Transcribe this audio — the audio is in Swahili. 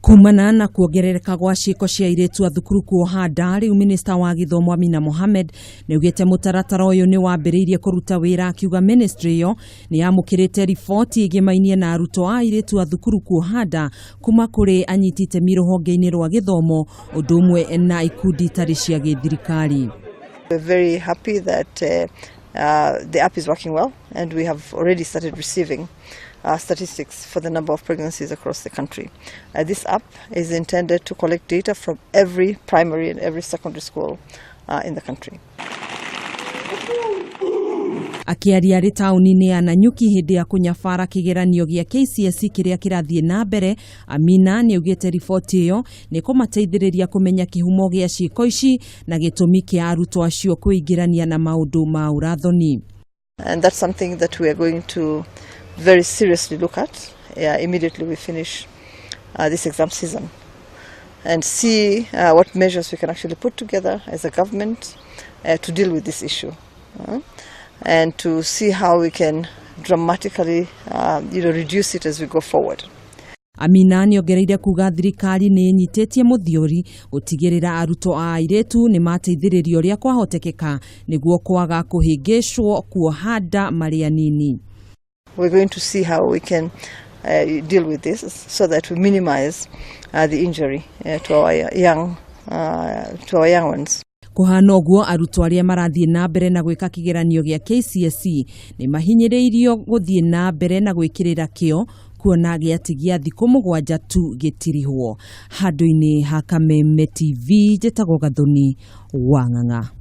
Kumana na kuongerereka gwa ciiko cia airitu a thukuru kuohanda, riu minista wa githomo Amina Mohamed niugite mutaratara uyu ni wambiriirie kuruta wira, akiuga ministry yo ni yamukirite riboti igimainie na arutwo a airitu a thukuru kuohanda kuma kuri anyiti itemi ruhonge-ini rwa githomo undu umwe na ikundi itari cia githirikari. We're very happy that the app is working well, and we have already started receiving statistics for the number of pregnancies across the country. This app is intended to collect data from every primary and every secondary school in the country. Akiaria ri tauni-ini ya Nanyuki hindi ya kunyabara kigeranio gia KCSE kiria kirathie na mbere, Amina ni ugite riboti iyo ni kumateithiriria kumenya kihumo gia ciiko ici na gitumi kia arutwo acio kuingirania na maundu ma urathoni. And that's something that we are going to very seriously look at immediately we finish this exam season, and see what measures we can actually put together as a government to deal with this issue, and to see how we can dramatically reduce it as we go forward. Amina ni ongereire kuga thirikari ni nyitetie muthiori gutigirira arutwo a airitu ni mateithiririo ria kwahotekeka niguo kwaga kuhingishwo kuohanda mari anini. We're going to see how we can deal with this so that we minimize the injury to our young ones. Kuhana uguo, arutwo aria marathie na mbere na gwika kigeranio gia KCSE ni mahinyiriirio guthie na mbere na gwikirira kio kuona giatigia thiku 7 tu gitirihwo. Handu-ini ha Kameme TV, njitagwo Gathoni wa Ng'ang'a.